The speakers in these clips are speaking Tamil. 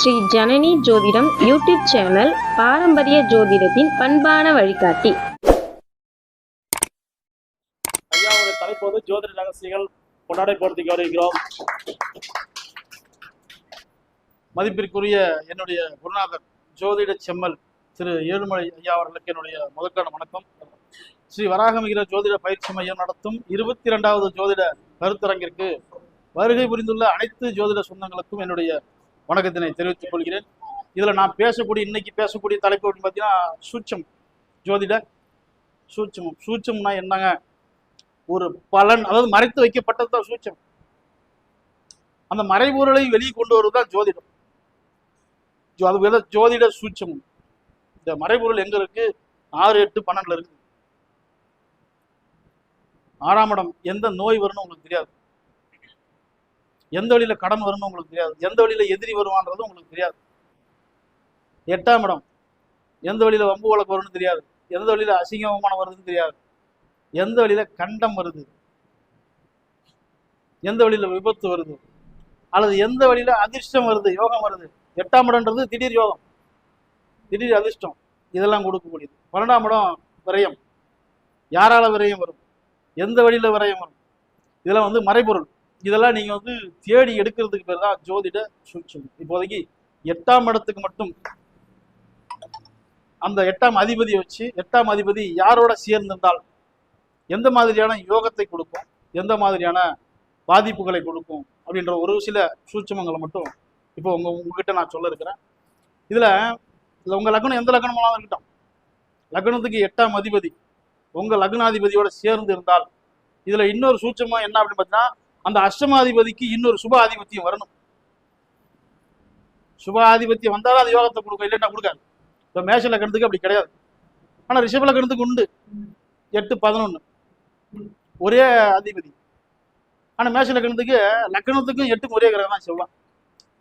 ஸ்ரீ ஜனனி ஜோதிடம் யூடியூப் சேனல் பாரம்பரிய ஜோதிடத்தின் பண்பான வழிகாட்டி. ஐயாவுடைய தலைப்போது ஜோதிட ரகசியங்கள் கொண்டாடப்படுத்திக்கு வருகிறோம். மதிப்பிற்குரிய என்னுடைய குருநாதர் ஜோதிட செம்மல் திரு ஏழுமலை ஐயா அவர்களுக்கு என்னுடைய முதற்கான வணக்கம். ஸ்ரீ வராகமிகிற ஜோதிட பயிற்சி மையம் நடத்தும் 22வது ஜோதிட கருத்தரங்கிற்கு வருகை புரிந்துள்ள அனைத்து ஜோதிட சொந்தங்களுக்கும் என்னுடைய வணக்கத்தினை தெரிவித்துக் கொள்கிறேன். இதில் நான் இன்னைக்கு பேசக்கூடிய தலைப்பு அப்படின்னு பார்த்தீங்கன்னா சூட்சம் ஜோதிட சூட்சமம். சூட்சம்னா என்னங்க? ஒரு பலன், அதாவது மறைத்து வைக்கப்பட்டது தான் சூட்சம். அந்த மறைபொருளை வெளியே கொண்டு வருவதுதான் ஜோதிடம். அது ஜோதிட சூட்சமம். இந்த மறைபொருள் எங்க இருக்கு? 6, 8, 12 இருக்கு. 6ஆம் இடம் எந்த நோய் வரும்னு உங்களுக்கு தெரியாது, எந்த வழியில கடன் வரும்னு உங்களுக்கு தெரியாது, எந்த வழியில எதிரி வருவான்றது உங்களுக்கு தெரியாது. 8ஆம் இடம் எந்த வழியில வம்பு வழக்கு வரும்னு தெரியாது, எந்த வழியில அசிங்கமானம் வருதுன்னு தெரியாது, எந்த வழியில கண்டம் வருது, எந்த வழியில விபத்து வருது, அல்லது எந்த வழியில அதிர்ஷ்டம் வருது, யோகம் வருது. 8ஆம் இடம்ன்றது திடீர் யோகம், திடீர் அதிர்ஷ்டம், இதெல்லாம் கொடுக்கக்கூடியது. 12ஆம் இடம் விரயம், யாரால விரயம் வரும், எந்த வழியில விரயம் வரும், இதெல்லாம் மறைபொருள். இதெல்லாம் நீங்க தேடி எடுக்கிறதுக்கு பேர் தான் ஜோதிட சூட்சமம். இப்போதைக்கு 8ஆம் இடத்துக்கு மட்டும் அந்த 8ஆம் அதிபதியை வச்சு, 8ஆம் அதிபதி யாரோட சேர்ந்திருந்தால் எந்த மாதிரியான யோகத்தை கொடுக்கும், எந்த மாதிரியான பாதிப்புகளை கொடுக்கும் அப்படின்ற ஒரு சில சூட்சமங்களை மட்டும் இப்போ உங்ககிட்ட நான் சொல்ல இருக்கிறேன். இதுல உங்க லக்னம் எந்த லக்னமானாலும் இருக்கட்டும், லக்னத்துக்கு 8ஆம் அதிபதி உங்க லக்னாதிபதியோட சேர்ந்து இருந்தால் இதுல இன்னொரு சூட்சமா என்ன அப்படின்னு பார்த்தீங்கன்னா, அந்த அஷ்டமாதிபதிக்கு இன்னொரு சுப ஆதிபத்தியம் வரணும். சுப ஆதிபத்தியம் வந்தாலும் அது யோகத்தை கொடுக்கும், இல்லைன்னா கொடுக்காது. இப்போ மேஷ லக்னத்துக்கு அப்படி கிடையாது, ஆனா ரிஷப லக்னத்துக்கு உண்டு. 8, 11 ஒரே அதிபதி. ஆனா மேஷ லக்னத்துக்கு லக்னத்துக்கும் 8க்கும் ஒரே கிரகம் தான் சொல்லலாம்.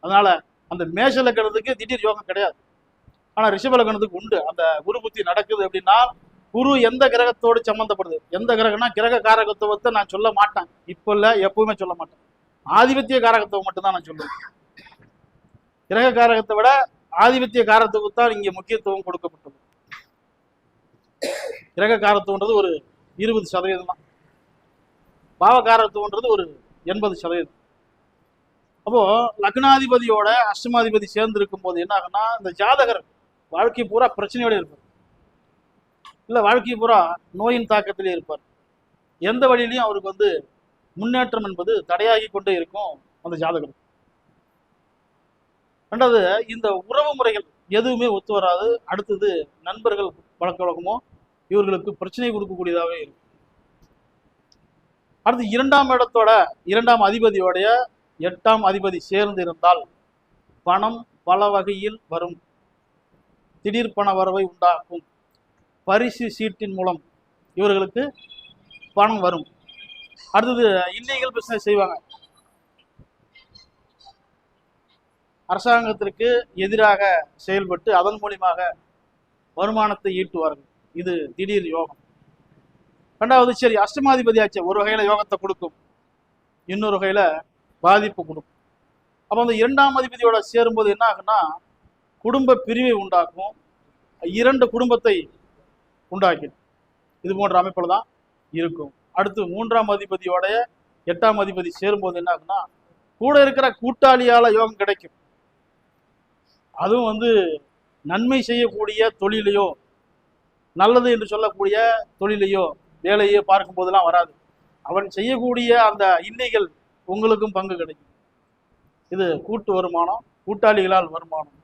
அதனால அந்த மேஷ லக்னத்துக்கு திடீர் யோகம் கிடையாது, ஆனா ரிஷப லக்னத்துக்கு உண்டு. அந்த குரு புத்தி நடக்குது அப்படின்னா, குரு எந்த கிரகத்தோடு சம்பந்தப்படுது, எந்த கிரகம்னா கிரக காரகத்துவத்தை நான் சொல்ல மாட்டேன், இப்போ இல்லை எப்பவுமே சொல்ல மாட்டேன். ஆதிபத்திய காரகத்துவம் மட்டும்தான் நான் சொல்லுவேன். கிரக காரகத்தை விட ஆதிபத்திய காரத்துவம் தான் இங்கே முக்கியத்துவம் கொடுக்கப்பட்டது. கிரக காரத்துவன்றது ஒரு 20% தான், பாவகாரத்துவன்றது ஒரு 80%. அப்போ லக்னாதிபதியோட அஷ்டமாதிபதி சேர்ந்து இருக்கும் போது என்ன ஆகுன்னா, இந்த ஜாதகர் வாழ்க்கை பூரா பிரச்சனையோட இருப்பார், இல்லை வாழ்க்கை பூரா நோயின் தாக்கத்திலே இருப்பார். எந்த வழியிலையும் அவருக்கு முன்னேற்றம் என்பது தடையாகி கொண்டே இருக்கும் அந்த ஜாதகர். ரெண்டாவது, இந்த உறவு முறைகள் எதுவுமே ஒத்து வராது. அடுத்தது, நண்பர்கள் பழக்க வழக்கமோ இவர்களுக்கு பிரச்சனை கொடுக்கக்கூடியதாகவே இருக்கும். அடுத்து 2ஆம் இடத்தோட 2ஆம் அதிபதியோடைய 8ஆம் அதிபதி சேர்ந்து இருந்தால் பணம் பல வகையில் வரும், திடீர் பண வரவை உண்டாக்கும். பரிசு சீட்டின் மூலம் இவர்களுக்கு பணம் வரும். அடுத்தது, இல்லீகல் பிசினஸ் செய்வாங்க, அரசாங்கத்திற்கு எதிராக செயல்பட்டு அதன் மூலியமாக வருமானத்தை ஈட்டுவார்கள். இது திடீர் யோகம். ரெண்டாவது, சரி அஷ்டமாதிபதி ஆச்சு, ஒரு வகையில யோகத்தை கொடுக்கும், இன்னொரு வகையில பாதிப்பு கொடுக்கும். அப்போ அந்த 2ஆம் அதிபதியோட சேரும்போது என்ன ஆகுன்னா, குடும்ப பிரிவை உண்டாக்கும், 2 குடும்பத்தை உண்டாக்கிடும். இது போன்ற அமைப்புல தான் இருக்கும். அடுத்து 3ஆம் அதிபதியோடைய 8ஆம் அதிபதி சேரும்போது என்ன ஆகுன்னா, கூட இருக்கிற கூட்டாளியால யோகம் கிடைக்கும். அதுவும் நன்மை செய்யக்கூடிய தொழிலையோ, நல்லது என்று சொல்லக்கூடிய தொழிலையோ வேலையோ பார்க்கும் போதெல்லாம் வராது. அவன் செய்யக்கூடிய அந்த இல்லைகள் உங்களுக்கும் பங்கு கிடைக்கும். இது கூட்டு வருமானம், கூட்டாளிகளால் வருமானம்.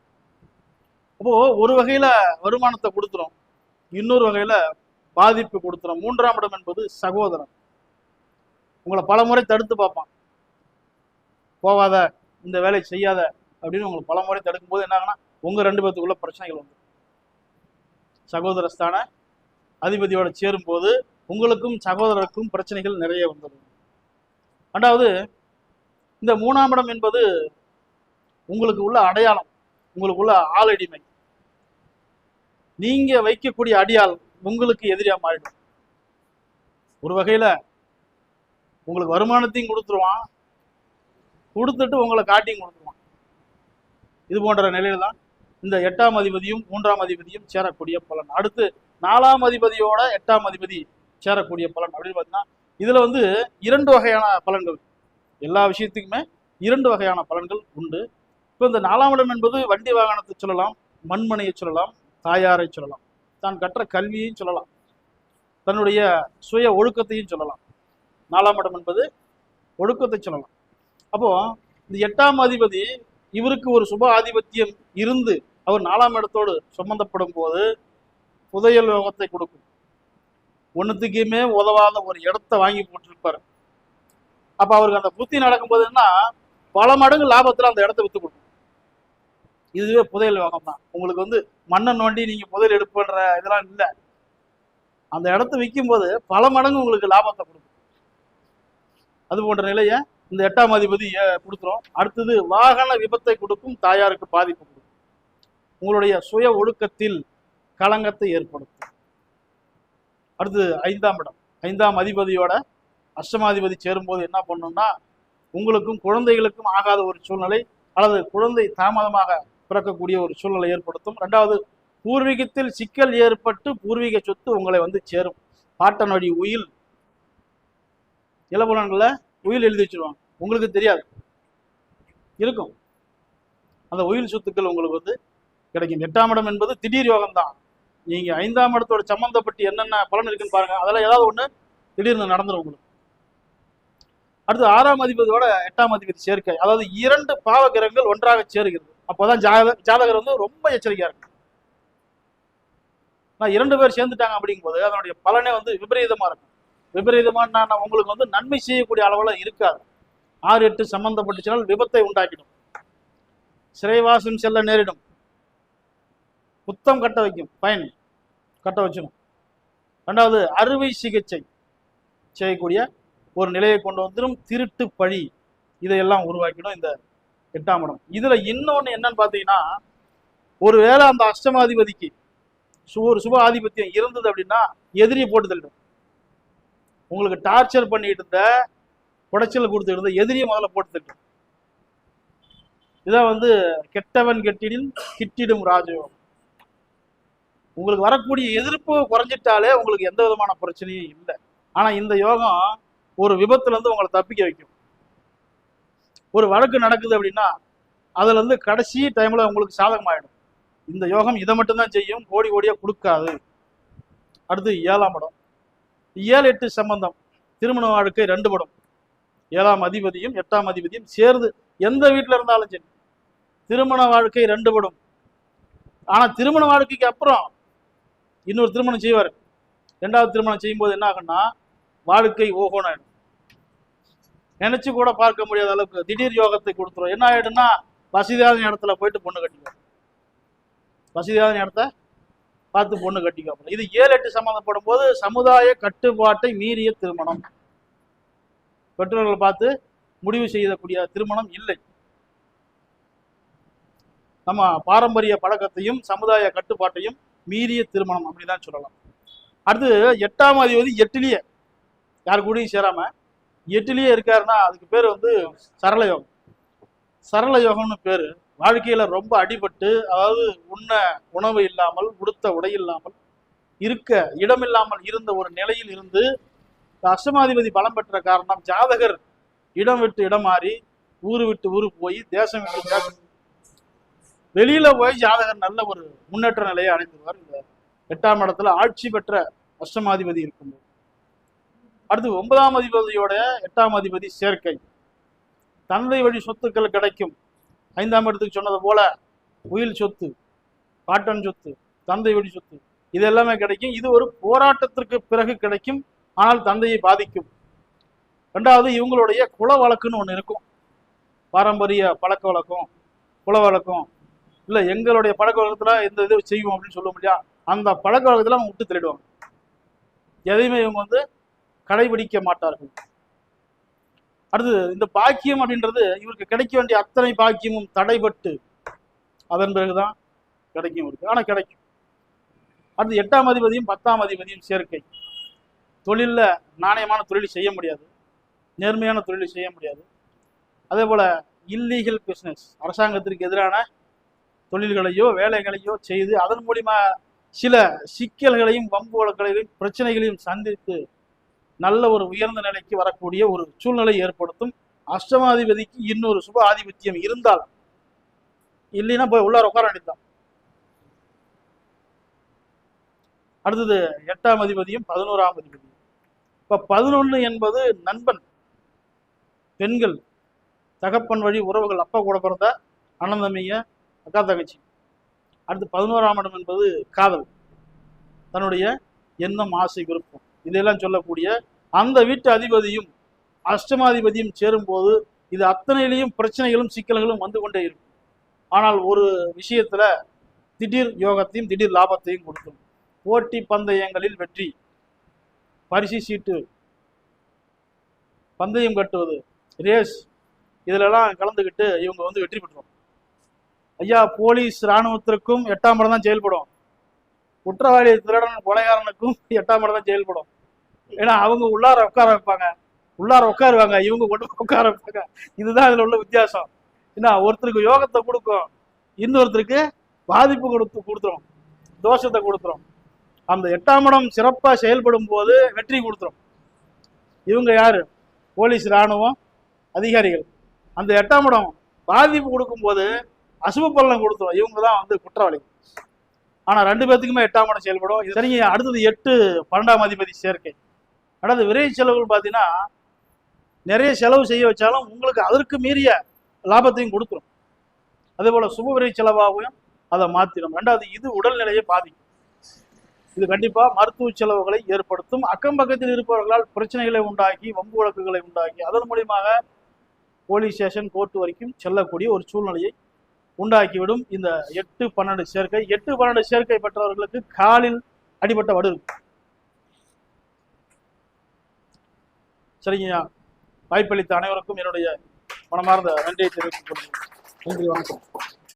அப்போ ஒரு வகையில வருமானத்தை கொடுத்துரும், இன்னொரு வகையில பாதிப்பு கொடுத்துரும். 3ஆம் இடம் என்பது சகோதரன். உங்களை பல முறை தடுத்து பார்ப்பான், போவாத, இந்த வேலை செய்யாத அப்படின்னு உங்களை பல முறை தடுக்கும் போது என்ன ஆகுனா, உங்க 2 பேத்துக்குள்ள பிரச்சனைகள் வந்து சகோதரஸ்தான அதிபதியோட சேரும் போது உங்களுக்கும் சகோதரருக்கும் பிரச்சனைகள் நிறைய வந்துடும். ரெண்டாவது, இந்த 3ஆம் இடம் என்பது உங்களுக்கு உள்ள அடையாளம், உங்களுக்கு உள்ள ஆளடிமை. நீங்க வைக்கக்கூடிய அடியால் உங்களுக்கு எதிரியா மாறிடும். ஒரு வகையில உங்களுக்கு வருமானத்தையும் கொடுத்துருவான், கொடுத்துட்டு உங்களை காட்டியும் கொடுத்துருவான். இது போன்ற நிலையில தான் இந்த 8ஆம் அதிபதியும் 3ஆம் அதிபதியும் சேரக்கூடிய பலன். அடுத்து 4ஆம் அதிபதியோட 8ஆம் அதிபதி சேரக்கூடிய பலன் அப்படின்னு பார்த்தீங்கன்னா இதுல வந்து 2 வகையான பலன்கள், எல்லா விஷயத்துக்குமே 2 வகையான பலன்கள் உண்டு. இப்போ இந்த 4ஆம் இடம் என்பது வண்டி வாகனத்தை சொல்லலாம், மண்மனையை சொல்லலாம், தாயாரை சொல்லலாம், தான் கற்ற கல்வியையும் சொல்லலாம், தன்னுடைய சுய ஒழுக்கத்தையும் சொல்லலாம். 4ஆம் இடம் என்பது ஒழுக்கத்தை சொல்லலாம். அப்போ இந்த 8ஆம் அதிபதி இவருக்கு ஒரு சுப ஆதிபத்தியம் இருந்து அவர் 4ஆம் இடத்தோடு சம்பந்தப்படும் போது புதையல் யோகத்தை கொடுக்கும். ஒன்றுத்துக்குமே உதவாத ஒரு இடத்த வாங்கி போட்டிருப்பாரு. அப்ப அவருக்கு அந்த புத்தி நடக்கும்போது என்ன, பல மடங்கு லாபத்துல அந்த இடத்த வித்து கொடுக்கும். இதுவே புதையல் யோகம் தான். உங்களுக்கு வந்து மண்ணை நோண்டி நீங்க புதையல் எடுப்புன்ற இதெல்லாம் இல்லை. அந்த இடத்த விற்கும் போது பல மடங்கு உங்களுக்கு லாபத்தை கொடுக்கும். அது போன்ற நிலைய இந்த 8ஆம் அதிபதி கொடுத்துரும். அடுத்தது வாகன விபத்தை கொடுக்கும், தாயாருக்கு பாதிப்பு கொடுக்கும், உங்களுடைய சுய ஒழுக்கத்தில் களங்கத்தை ஏற்படுத்தும். அடுத்தது 5ஆம் இடம், 5ஆம் அதிபதியோட அஷ்டமாதிபதி சேரும்போது என்ன பண்ணும்னா உங்களுக்கும் குழந்தைகளுக்கும் ஆகாத ஒரு சூழ்நிலை அல்லது குழந்தை தாமதமாக பிறக்கக்கூடிய ஒரு சூழ்நிலை ஏற்படுத்தும். 2வது பூர்வீகத்தில் சிக்கல் ஏற்பட்டு பூர்வீக சொத்து உங்களை வந்து சேரும். பாட்டன் வழி உயில், இளபுலன்களை உயில் எழுதி வச்சிருவாங்க, உங்களுக்கு தெரியாது இருக்கும். அந்த உயில் சொத்துக்கள் உங்களுக்கு வந்து கிடைக்கும். 8ஆம் இடம் என்பது திடீர் யோகம் தான். நீங்க 5ஆம் இடத்தோட சம்பந்தப்பட்டு என்னென்ன பலன் இருக்குன்னு பாருங்க, அதெல்லாம் ஏதாவது ஒண்ணு திடீர்னு நடந்துடும் உங்களுக்கு. அடுத்து 6ஆம் அதிபதியோட 8ஆம் அதிபதி சேர்க்கை, அதாவது 2 பாவ கிரகங்கள் ஒன்றாக சேருகிறது. அப்போதான் ஜாதகர் வந்து ரொம்ப எச்சரிக்கையா இருக்கு. நான் 2 பேர் சேர்ந்துட்டாங்க அப்படிங்கும்போது அதனுடைய பலனே வந்து விபரீதமா இருக்கும். விபரீதமான உங்களுக்கு வந்து நன்மை செய்யக்கூடிய அளவுல இருக்காது. 6, 8 சம்பந்தப்பட்டுச்சுனால் விபத்தை உண்டாக்கிடும், சிறைவாசம் செல்ல நேரிடும், புத்தம் கட்ட வைக்கும், பயன் கட்ட வச்சிடும். 2வது அறுவை சிகிச்சை செய்யக்கூடிய ஒரு நிலையை கொண்டு வந்துடும், திருட்டு பழி இதையெல்லாம் உருவாக்கிடும் இந்த 8ஆம் இடம். இதுல இன்னொன்னு என்னன்னு பாத்தீங்கன்னா, ஒருவேளை அந்த அஷ்டமாதிபதிக்கு ஒரு சுப ஆதிபத்தியம் இருந்தது அப்படின்னா எதிரியை போட்டு தள்ளிடும். உங்களுக்கு டார்ச்சர் பண்ணிட்டு இருந்த, குடைச்சல் கொடுத்துட்டு இருந்த எதிரியை முதல்ல போட்டு தள்ளிடும். இதான் வந்து கெட்டவன் கெட்டிடில் கிட்டிடும் ராஜயோகம். உங்களுக்கு வரக்கூடிய எதிர்ப்பு குறைஞ்சிட்டாலே உங்களுக்கு எந்த விதமான பிரச்சனையும் இல்லை. ஆனா இந்த யோகம் ஒரு விபத்துல இருந்து உங்களை தப்பிக்க வைக்கும். ஒரு வழக்கு நடக்குது அப்படின்னா அதுல இருந்து கடைசி டைம்ல உங்களுக்கு சாதகமாயிடும். இந்த யோகம் இதை மட்டும்தான் செய்யும், கோடி கோடியா கொடுக்காது. அடுத்து 7ஆம் இடம், 7, 8 சம்பந்தம், திருமண வாழ்க்கை 2 படும். 7ஆம் அதிபதியும் 8ஆம் அதிபதியும் சேர்ந்து எந்த வீட்டுல இருந்தாலும் சரி திருமண வாழ்க்கை 2 படும். ஆனா திருமண வாழ்க்கைக்கு அப்புறம் இன்னொரு திருமணம் செய்வார். 2வது திருமணம் செய்யும் போது என்ன ஆகும்னா வாழ்க்கை ஓகோன்னு ஆயிடும். நினைச்சு கூட பார்க்க முடியாத அளவுக்கு திடீர் யோகத்தை கொடுத்துரும். என்ன ஆயிடும்னா வசதியான இடத்துல போயிட்டு பொண்ணு கட்டிக்குவோம், வசதியான இடத்த பார்த்து பொண்ணு கட்டிக்குவோம். இது 7, 8 சம்பந்தப்படும் போது சமுதாய கட்டுப்பாட்டை மீறிய திருமணம், பெற்றோர்கள் பார்த்து முடிவு செய்யக்கூடிய திருமணம் இல்லை. நம்ம பாரம்பரிய பழக்கத்தையும் சமுதாய கட்டுப்பாட்டையும் மீறிய திருமணம் அப்படிதான் சொல்லலாம். அடுத்து 8ஆம் அதிபதி 8லேயே யாரு கூடயும் சேராம 8லேயே இருக்காருன்னா அதுக்கு பேர் வந்து சரள யோகம். சரள யோகம்னு பேரு. வாழ்க்கையில ரொம்ப அடிபட்டு, அதாவது உண்ண உணவு இல்லாமல், உடுத்த உடை இல்லாமல், இருக்க இடமில்லாமல் இருந்த ஒரு நிலையில் இருந்து அஷ்டமாதிபதி பலம் பெற்ற காரணம் ஜாதகர் இடம் விட்டு இடம் மாறி, ஊரு விட்டு ஊரு போய், தேசம் விட்டு தேசம் வெளியில போய் ஜாதகர் நல்ல ஒரு முன்னேற்ற நிலையை அடைந்துருவார் இந்த 8ஆம் இடத்துல ஆட்சி பெற்ற அஷ்டமாதிபதி இருக்கும்போது. அடுத்து 9ஆம் அதிபதியோட 8ஆம் அதிபதி சேர்க்கை, தந்தை வழி சொத்துக்கள் கிடைக்கும். 5ஆம் இடத்துக்கு சொன்னது போல உயில் சொத்து, பாட்டன் சொத்து, தந்தை வழி சொத்து இது எல்லாமே கிடைக்கும். இது ஒரு போராட்டத்திற்கு பிறகு கிடைக்கும், ஆனால் தந்தையை பாதிக்கும். 2வது இவங்களுடைய குல வழக்குன்னு ஒன்று இருக்கும். பாரம்பரிய பழக்க வழக்கம், குல வழக்கம், இல்லை எங்களுடைய பழக்க வழக்கத்துல இந்த இது செய்வோம் அப்படின்னு சொல்ல முடியா, அந்த பழக்க வழக்கத்துல அவங்க விட்டு தள்ளிடுவாங்க. எதையுமே இவங்க வந்து கடைபிடிக்க மாட்டார்கள். அடுத்து இந்த பாக்கியம் அப்படின்றது இவருக்கு கிடைக்க வேண்டிய அத்தனை பாக்கியமும் தடைபட்டு அதன் பிறகுதான் கிடைக்கும் இவருக்கு, ஆனா கிடைக்கும். அடுத்து 8ஆம் அதிபதியும் 10ஆம் அதிபதியும் சேர்க்கை, தொழில்ல நாணயமான தொழில் செய்ய முடியாது, நேர்மையான தொழிலை செய்ய முடியாது. அதே போல இல்லீகல் பிஸ்னஸ், அரசாங்கத்திற்கு எதிரான தொழில்களையோ வேலைகளையோ செய்து அதன் மூலியமா சில சிக்கல்களையும் வம்பு வழக்குகளையும் பிரச்சனைகளையும் சந்தித்து நல்ல ஒரு உயர்ந்த நிலைக்கு வரக்கூடிய ஒரு சூழ்நிலை ஏற்படுத்தும். அஷ்டமாதிபதிக்கு இன்னொரு சுப ஆதிபத்தியம் இருந்தால், இல்லைன்னா போய் உள்ளார உட்கார வேண்டியதுதான். அடுத்தது 8ஆம் அதிபதியும் 11ஆம் அதிபதியும். இப்ப 11 என்பது நண்பன், பெண்கள், தகப்பன் வழி உறவுகள், அப்பா கூட பிறந்த அண்ணன் தம்பிங்க, அக்கா தங்கச்சி. அடுத்து 11ஆம் இடம் என்பது காதல், தன்னுடைய எண்ணம், ஆசை, விருப்பம், இதெல்லாம் சொல்லக்கூடிய அந்த வீட்டு அதிபதியும் அஷ்டமாதிபதியும் சேரும் போது இது அத்தனையிலையும் பிரச்சனைகளும் சிக்கல்களும் வந்து கொண்டே இருக்கும். ஆனால் ஒரு விஷயத்துல திடீர் யோகத்தையும் திடீர் லாபத்தையும் கொடுக்கும். போட்டி பந்தயங்களில் வெற்றி, பரிசு சீட்டு, பந்தயம் கட்டுவது, ரேஸ், இதிலெல்லாம் கலந்துக்கிட்டு இவங்க வந்து வெற்றி பெற்றோம். ஐயா, போலீஸ் இராணுவத்திற்கும் 8ஆம் இடம் தான் செயல்படும். குற்றவாளி, திருடன், கொலைகாரனுக்கும் 8ஆம் இடம் தான் செயல்படும். ஏன்னா அவங்க உள்ளார உட்கார வைப்பாங்க, உள்ளார உட்காருவாங்க, இவங்க கொண்டு உட்கார வைப்பாங்க. இதுதான் இதுல உள்ள வித்தியாசம். ஏன்னா ஒருத்தருக்கு யோகத்தை கொடுக்கும், இன்னொருத்தருக்கு பாதிப்பு கொடுத்துரும், தோஷத்தை கொடுத்துரும். அந்த 8ஆம் இடம் சிறப்பா செயல்படும் போது வெற்றி கொடுத்துரும். இவங்க யாரு? போலீஸ் இராணுவம் அதிகாரிகள். அந்த 8ஆம் இடம் பாதிப்பு கொடுக்கும் போது அசுப பலனை கொடுத்துரும். இவங்க தான் வந்து குற்றவாளிகள். ஆனா 2 பேர்த்துக்குமே 8ஆம் இடம் செயல்படும். சரிங்க. அடுத்தது 8 12ஆம் அதிபதி சேர்க்கை. அதாவது விரை செலவுகள் பார்த்தீங்கன்னா நிறைய செலவு செய்ய வச்சாலும் உங்களுக்கு அதற்கு மீறிய லாபத்தையும் கொடுத்துரும். அதே போல சுப விரை செலவாகவும் அதை மாத்திடும். 2வது, இது உடல்நிலையை பாதிக்கும். இது கண்டிப்பா மருத்துவ செலவுகளை ஏற்படுத்தும். அக்கம் பக்கத்தில் இருப்பவர்களால் பிரச்சனைகளை உண்டாக்கி, வம்பு வழக்குகளை உண்டாக்கி, அதன் மூலியமாக போலீஸ் ஸ்டேஷன், கோர்ட் வரைக்கும் செல்லக்கூடிய ஒரு சூழ்நிலையை உண்டாக்கிவிடும் இந்த 8 12 சேர்க்கை. 8 12 சேர்க்கை பெற்றவர்களுக்கு காலில் அடிபட்ட வடு இருக்கும். சரிங்கய்யா, வாய்ப்பளித்த அனைவருக்கும் என்னுடைய மனமார்ந்த நன்றியை தெரிவித்துக் கொள்கிறேன். நன்றி, வணக்கம்.